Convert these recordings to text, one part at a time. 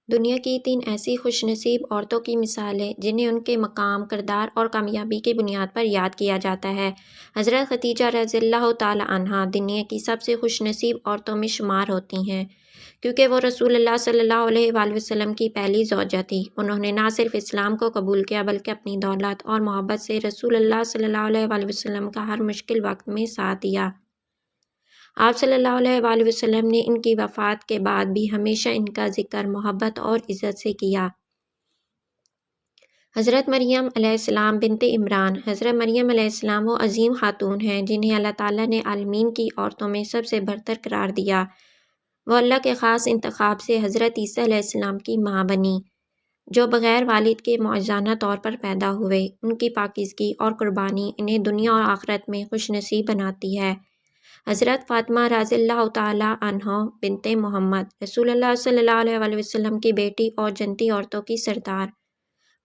دنیا کی 3 ایسی خوش نصیب عورتوں کی مثالیں جنہیں ان کے مقام، کردار اور کامیابی کی بنیاد پر یاد کیا جاتا ہے۔ حضرت خدیجہ رضی اللہ تعالی عنہا دنیا کی سب سے خوش نصیب عورتوں میں شمار ہوتی ہیں، کیونکہ وہ رسول اللہ صلی اللہ علیہ وآلہ وسلم کی پہلی زوجہ تھی۔ انہوں نے نہ صرف اسلام کو قبول کیا بلکہ اپنی دولت اور محبت سے رسول اللہ صلی اللہ علیہ وآلہ وسلم کا ہر مشکل وقت میں ساتھ دیا۔ آپ صلی اللہ علیہ وآلہ وسلم نے ان کی وفات کے بعد بھی ہمیشہ ان کا ذکر محبت اور عزت سے کیا۔ حضرت مریم علیہ السلام بنت عمران۔ حضرت مریم علیہ السلام وہ عظیم خاتون ہیں جنہیں اللہ تعالیٰ نے عالمین کی عورتوں میں سب سے برتر قرار دیا۔ وہ اللہ کے خاص انتخاب سے حضرت عیسیٰ علیہ السلام کی ماں بنی، جو بغیر والد کے معجزانہ طور پر پیدا ہوئے۔ ان کی پاکیزگی اور قربانی انہیں دنیا اور آخرت میں خوش نصیب بناتی ہے۔ حضرت فاطمہ رضی اللہ تعالی عنہا بنت محمد، رسول اللہ صلی اللہ علیہ وآلہ وسلم کی بیٹی اور جنتی عورتوں کی سردار۔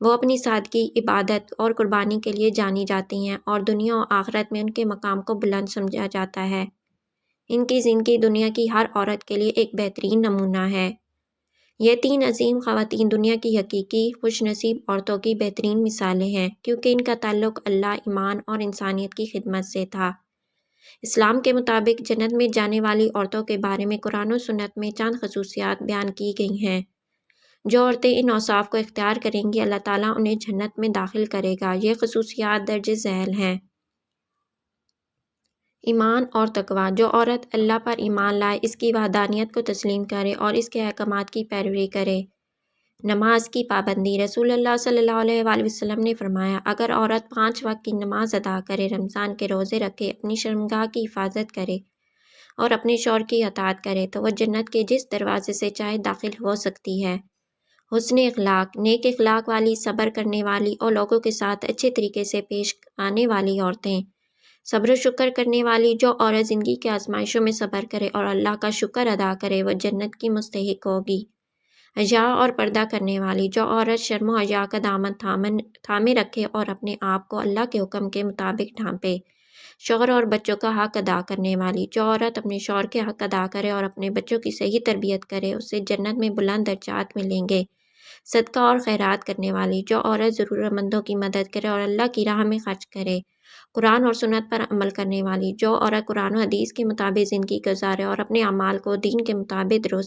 وہ اپنی سادگی، عبادت اور قربانی کے لیے جانی جاتی ہیں اور دنیا اور آخرت میں ان کے مقام کو بلند سمجھا جاتا ہے۔ ان کی زندگی دنیا کی ہر عورت کے لیے ایک بہترین نمونہ ہے۔ یہ 3 عظیم خواتین دنیا کی حقیقی خوش نصیب عورتوں کی بہترین مثالیں ہیں، کیونکہ ان کا تعلق اللہ، ایمان اور انسانیت کی خدمت سے تھا۔ اسلام کے مطابق جنت میں جانے والی عورتوں کے بارے میں قرآن و سنت میں چند خصوصیات بیان کی گئی ہیں۔ جو عورتیں ان اوصاف کو اختیار کریں گی، اللہ تعالیٰ انہیں جنت میں داخل کرے گا۔ یہ خصوصیات درج ذیل ہیں۔ ایمان اور تقویٰ۔ جو عورت اللہ پر ایمان لائے، اس کی وحدانیت کو تسلیم کرے اور اس کے احکامات کی پیروی کرے۔ نماز کی پابندی۔ رسول اللہ صلی اللہ علیہ وآلہ وسلم نے فرمایا، اگر عورت 5 وقت کی نماز ادا کرے، رمضان کے روزے رکھے، اپنی شرمگاہ کی حفاظت کرے اور اپنے شوہر کی اطاعت کرے تو وہ جنت کے جس دروازے سے چاہے داخل ہو سکتی ہے۔ حسن اخلاق۔ نیک اخلاق والی، صبر کرنے والی اور لوگوں کے ساتھ اچھے طریقے سے پیش آنے والی عورتیں۔ صبر و شکر کرنے والی۔ جو عورت زندگی کے آزمائشوں میں صبر کرے اور اللہ کا شکر ادا کرے، وہ جنت کی مستحق ہوگی۔ حیا اور پردہ کرنے والی۔ جو عورت شرم و حیا کا دامن تھامے رکھے اور اپنے آپ کو اللہ کے حکم کے مطابق ڈھانپے۔ شوہر اور بچوں کا حق ادا کرنے والی۔ جو عورت اپنے شوہر کے حق ادا کرے اور اپنے بچوں کی صحیح تربیت کرے، اسے جنت میں بلند درجات ملیں گے۔ صدقہ اور خیرات کرنے والی۔ جو عورت ضرورت مندوں کی مدد کرے اور اللہ کی راہ میں خرچ کرے۔ قرآن اور سنت پر عمل کرنے والی۔ جو عورت قرآن و حدیث کے مطابق زندگی گزارے اور اپنے اعمال کو دین کے مطابق درست